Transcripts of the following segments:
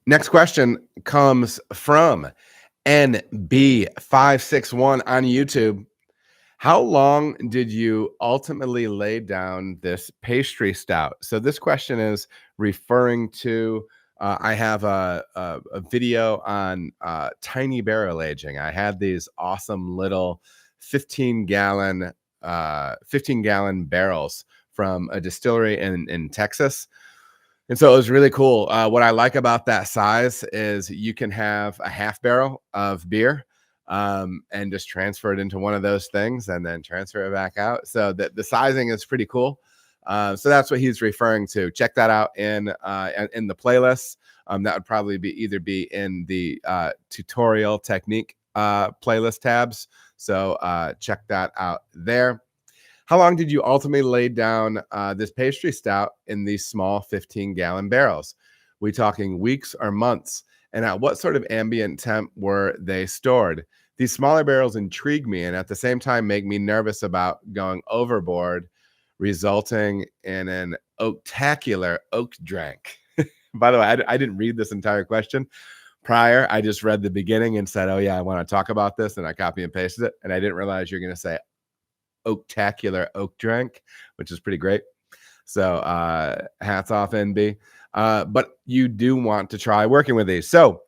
Next question comes from NB561 on YouTube. How long did you ultimately lay down this pastry stout? So this question is referring to, I have a video on tiny barrel aging. I had these awesome little 15-gallon barrels from a distillery in Texas. And so it was really cool. What I like about that size is you can have a half barrel of beer and just transfer it into one of those things and then transfer it back out. So the sizing is pretty cool. So that's what he's referring to. Check that out in the playlist. That would probably be in the tutorial technique playlist tabs. So check that out there. How long did you ultimately lay down this pastry stout in these small 15-gallon barrels? We talking weeks or months? And at what sort of ambient temp were they stored? These smaller barrels intrigue me and at the same time make me nervous about going overboard, resulting in an oaktacular oak drink. By the way, I didn't read this entire question prior. I just read the beginning and said, oh yeah, I want to talk about this. And I copy and pasted it. And I didn't realize you're going to say oaktacular oak drink, which is pretty great. So hats off, NB. But you do want to try working with these. So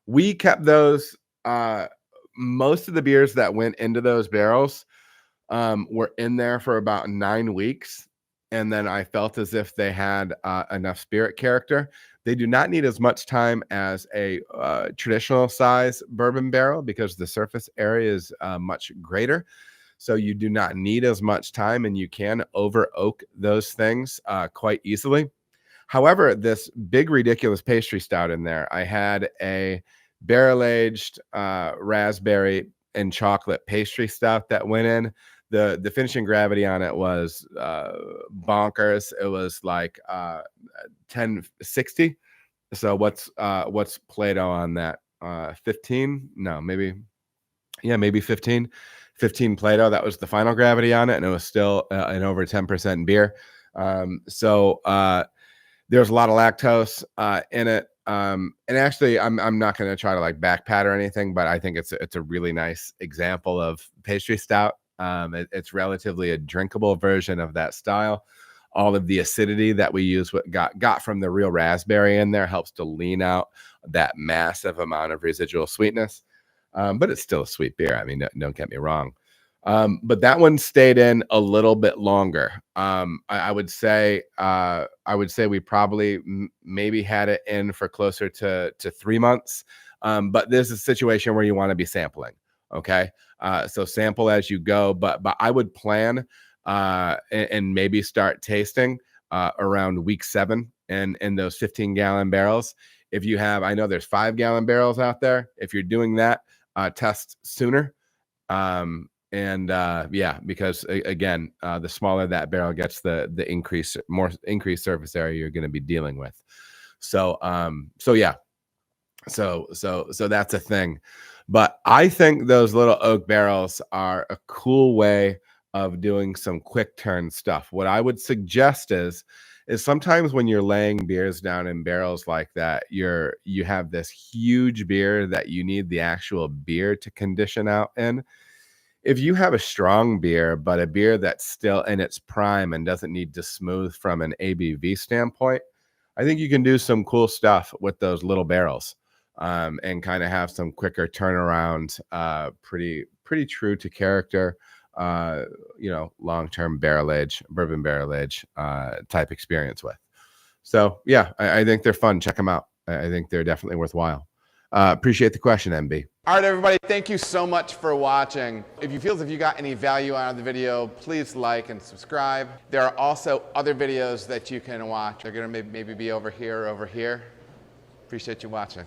we kept those. Most of the beers that went into those barrels were in there for about 9 weeks. And then I felt as if they had enough spirit character. They do not need as much time as a traditional size bourbon barrel because the surface area is much greater. So you do not need as much time and you can over oak those things quite easily. However, this big, ridiculous pastry stout in there, I had a barrel-aged raspberry and chocolate pastry stout that went in. The finishing gravity on it was bonkers. It was like 1060. So what's Plato on that? 15? No, maybe 15. 15 Plato. That was the final gravity on it, and it was still an over 10% beer. So there's a lot of lactose in it. And actually, I'm not going to try to like backpat or anything, but I think it's a really nice example of pastry stout. It's relatively a drinkable version of that style. All of the acidity that we use got from the real raspberry in there helps to lean out that massive amount of residual sweetness. But it's still a sweet beer. I mean, don't get me wrong. But that one stayed in a little bit longer. I would say we probably maybe had it in for closer to 3 months. But this is a situation where you want to be sampling. Okay. So sample as you go, but I would plan and maybe start tasting around week 7 in those 15-gallon barrels. If you have, I know there's 5-gallon barrels out there. If you're doing that, test sooner. Because again, the smaller that barrel gets, the more increased surface area you're going to be dealing with. So that's a thing. But I think those little oak barrels are a cool way of doing some quick turn stuff. What I would suggest is sometimes when you're laying beers down in barrels like that, you have this huge beer that you need the actual beer to condition out in. If you have a strong beer, but a beer that's still in its prime and doesn't need to smooth from an ABV standpoint, I think you can do some cool stuff with those little barrels and kind of have some quicker turnaround, pretty true to character, long-term bourbon barrel age type experience with. So yeah, I think they're fun. Check them out. I think they're definitely worthwhile. Appreciate the question, MB. All right, everybody, thank you so much for watching. If you feel as if you got any value out of the video, please like and subscribe. There are also other videos that you can watch. They're gonna maybe be over here or over here. Appreciate you watching.